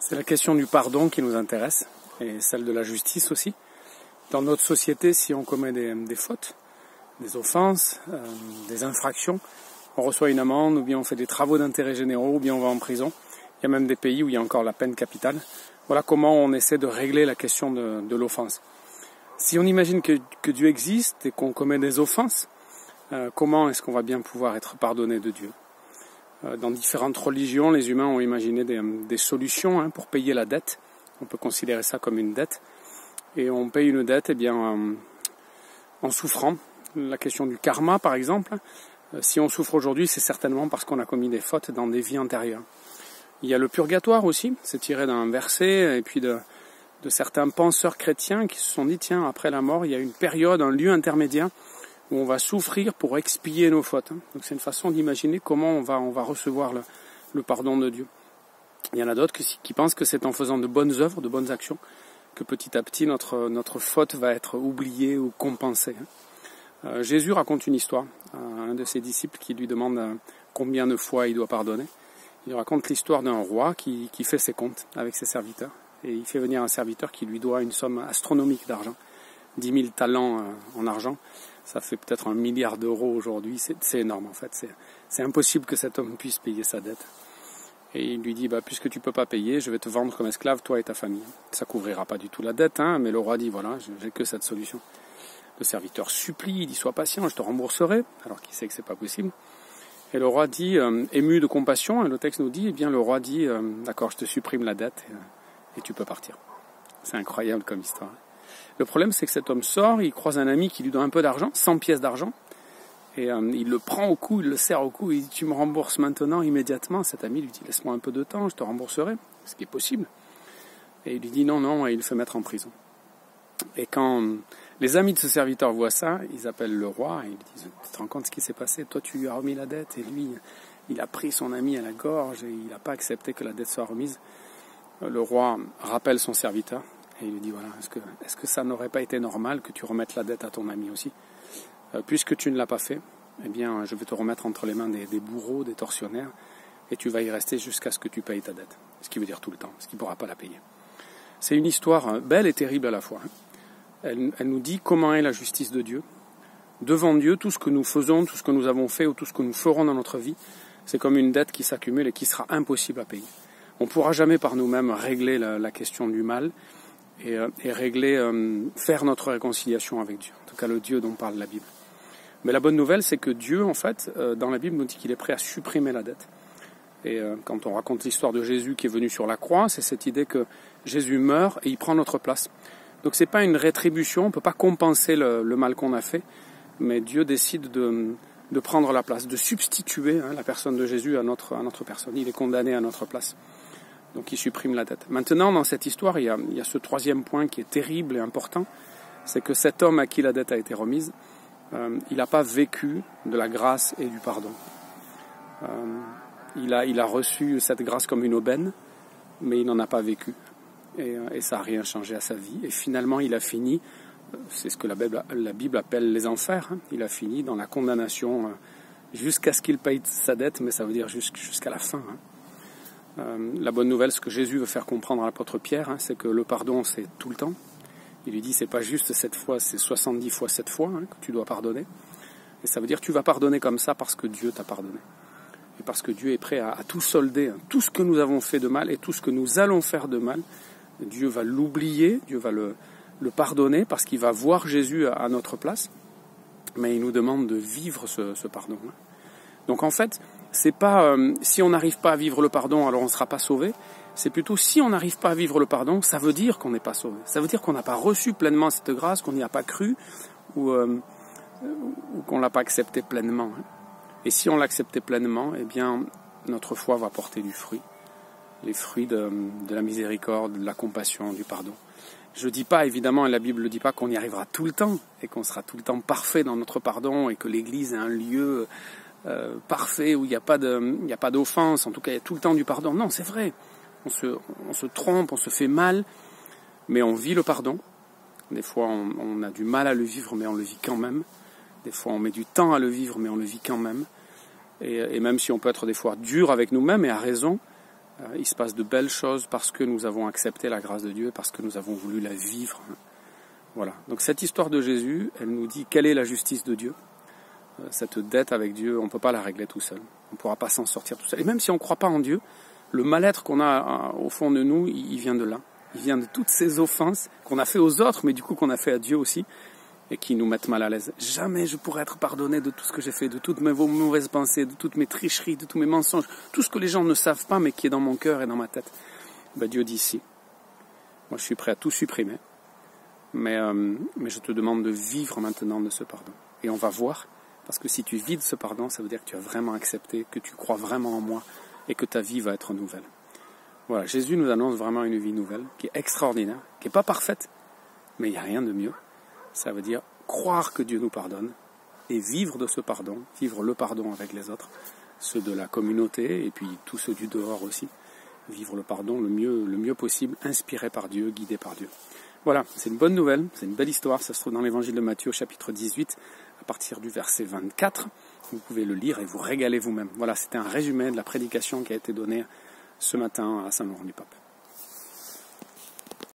C'est la question du pardon qui nous intéresse, et celle de la justice aussi. Dans notre société, si on commet des fautes, des offenses, des infractions, on reçoit une amende, ou bien on fait des travaux d'intérêt généraux, ou bien on va en prison. Il y a même des pays où il y a encore la peine capitale. Voilà comment on essaie de régler la question de l'offense. Si on imagine que Dieu existe et qu'on commet des offenses, comment est-ce qu'on va bien pouvoir être pardonné de Dieu ? Dans différentes religions, les humains ont imaginé des solutions pour payer la dette. On peut considérer ça comme une dette. Et on paye une dette en souffrant. La question du karma, par exemple. Si on souffre aujourd'hui, c'est certainement parce qu'on a commis des fautes dans des vies antérieures. Il y a le purgatoire aussi. C'est tiré d'un verset et puis de certains penseurs chrétiens qui se sont dit, tiens, après la mort, il y a une période, un lieu intermédiaire où on va souffrir pour expier nos fautes. Donc c'est une façon d'imaginer comment on va recevoir le pardon de Dieu. Il y en a d'autres qui pensent que c'est en faisant de bonnes œuvres, de bonnes actions, que petit à petit notre faute va être oubliée ou compensée. Jésus raconte une histoire à un de ses disciples qui lui demande combien de fois il doit pardonner. Il raconte l'histoire d'un roi qui fait ses comptes avec ses serviteurs. Et il fait venir un serviteur qui lui doit une somme astronomique d'argent. 10 000 talents en argent. Ça fait peut-être 1 milliard d'euros aujourd'hui. C'est énorme en fait. C'est impossible que cet homme puisse payer sa dette. Et il lui dit, puisque tu peux pas payer, je vais te vendre comme esclave, toi et ta famille. Ça couvrira pas du tout la dette, mais le roi dit, voilà, j'ai que cette solution. Le serviteur supplie, il dit, sois patient, je te rembourserai, alors qu'il sait que c'est pas possible. Et le roi dit, ému de compassion, et le texte nous dit, le roi dit, d'accord, je te supprime la dette et tu peux partir. C'est incroyable comme histoire. Le problème, c'est que cet homme sort, il croise un ami qui lui donne un peu d'argent, 100 pièces d'argent, et il le prend au cou, il le serre au cou, il dit, tu me rembourses maintenant, immédiatement. Cet ami lui dit, laisse-moi un peu de temps, je te rembourserai, ce qui est possible. Et il lui dit non, et il le fait mettre en prison. Et quand les amis de ce serviteur voient ça, ils appellent le roi, et ils lui disent, tu te rends compte ce qui s'est passé, toi tu lui as remis la dette, et lui, il a pris son ami à la gorge, et il n'a pas accepté que la dette soit remise. Le roi rappelle son serviteur, et il lui dit, voilà, est-ce que ça n'aurait pas été normal que tu remettes la dette à ton ami aussi ? Puisque tu ne l'as pas fait, eh bien, je vais te remettre entre les mains des bourreaux, des tortionnaires, et tu vas y rester jusqu'à ce que tu payes ta dette. Ce qui veut dire tout le temps, parce qu'il ne pourra pas la payer. C'est une histoire belle et terrible à la fois. Elle nous dit comment est la justice de Dieu. Devant Dieu, tout ce que nous faisons, tout ce que nous avons fait ou tout ce que nous ferons dans notre vie, c'est comme une dette qui s'accumule et qui sera impossible à payer. On ne pourra jamais par nous-mêmes régler la question du mal et faire notre réconciliation avec Dieu. En tout cas, le Dieu dont parle la Bible. Mais la bonne nouvelle, c'est que Dieu, en fait, dans la Bible, nous dit qu'il est prêt à supprimer la dette. Et quand on raconte l'histoire de Jésus qui est venu sur la croix, c'est cette idée que Jésus meurt et il prend notre place. Donc c'est pas une rétribution, on ne peut pas compenser le mal qu'on a fait, mais Dieu décide de prendre la place, de substituer la personne de Jésus à notre personne. Il est condamné à notre place. Donc il supprime la dette. Maintenant, dans cette histoire, il y a ce troisième point qui est terrible et important, c'est que cet homme à qui la dette a été remise, il n'a pas vécu de la grâce et du pardon. Il a reçu cette grâce comme une aubaine, mais il n'en a pas vécu. Et ça n'a rien changé à sa vie. Et finalement, il a fini, c'est ce que la Bible appelle les enfers, il a fini dans la condamnation jusqu'à ce qu'il paye sa dette, mais ça veut dire jusqu'à la fin. La bonne nouvelle, ce que Jésus veut faire comprendre à l'apôtre Pierre, c'est que le pardon, c'est tout le temps. Il lui dit, c'est pas juste 7 fois, c'est 70 fois 7 fois que tu dois pardonner. Et ça veut dire que tu vas pardonner comme ça parce que Dieu t'a pardonné. Et parce que Dieu est prêt à tout solder, tout ce que nous avons fait de mal et tout ce que nous allons faire de mal. Dieu va l'oublier, Dieu va le pardonner parce qu'il va voir Jésus à notre place. Mais il nous demande de vivre ce pardon. Donc en fait, c'est pas si on n'arrive pas à vivre le pardon, alors on ne sera pas sauvé. C'est plutôt si on n'arrive pas à vivre le pardon, ça veut dire qu'on n'est pas sauvé. Ça veut dire qu'on n'a pas reçu pleinement cette grâce, qu'on n'y a pas cru ou qu'on ne l'a pas accepté pleinement. Et si on l'acceptait pleinement, eh bien, notre foi va porter du fruit. Les fruits de la miséricorde, de la compassion, du pardon. Je ne dis pas, évidemment, et la Bible ne dit pas qu'on y arrivera tout le temps et qu'on sera tout le temps parfait dans notre pardon et que l'Église est un lieu parfait où il n'y a pas d'offense, en tout cas il y a tout le temps du pardon. Non, c'est vrai. On se trompe, on se fait mal, mais on vit le pardon. Des fois, on a du mal à le vivre, mais on le vit quand même. Des fois, on met du temps à le vivre, mais on le vit quand même. Et même si on peut être des fois dur avec nous-mêmes, et à raison, Il se passe de belles choses parce que nous avons accepté la grâce de Dieu, parce que nous avons voulu la vivre. Voilà. Donc cette histoire de Jésus, elle nous dit quelle est la justice de Dieu. Cette dette avec Dieu, on ne peut pas la régler tout seul. On ne pourra pas s'en sortir tout seul. Et même si on ne croit pas en Dieu, le mal-être qu'on a au fond de nous, il vient de là. Il vient de toutes ces offenses qu'on a fait aux autres, mais du coup qu'on a fait à Dieu aussi, et qui nous mettent mal à l'aise. Jamais je pourrais être pardonné de tout ce que j'ai fait, de toutes mes mauvaises pensées, de toutes mes tricheries, de tous mes mensonges, tout ce que les gens ne savent pas, mais qui est dans mon cœur et dans ma tête. Ben, Dieu dit si. Moi, je suis prêt à tout supprimer, mais je te demande de vivre maintenant de ce pardon. Et on va voir, parce que si tu vis de ce pardon, ça veut dire que tu as vraiment accepté, que tu crois vraiment en moi, et que ta vie va être nouvelle. Voilà, Jésus nous annonce vraiment une vie nouvelle, qui est extraordinaire, qui n'est pas parfaite, mais il n'y a rien de mieux. Ça veut dire croire que Dieu nous pardonne et vivre de ce pardon, vivre le pardon avec les autres, ceux de la communauté et puis tous ceux du dehors aussi. Vivre le pardon le mieux possible, inspiré par Dieu, guidé par Dieu. Voilà, c'est une bonne nouvelle, c'est une belle histoire, ça se trouve dans l'évangile de Matthieu au chapitre 18, à partir du verset 24. Vous pouvez le lire et vous régaler vous-même. Voilà, c'était un résumé de la prédication qui a été donnée ce matin à Saint-Laurent-du-Pape.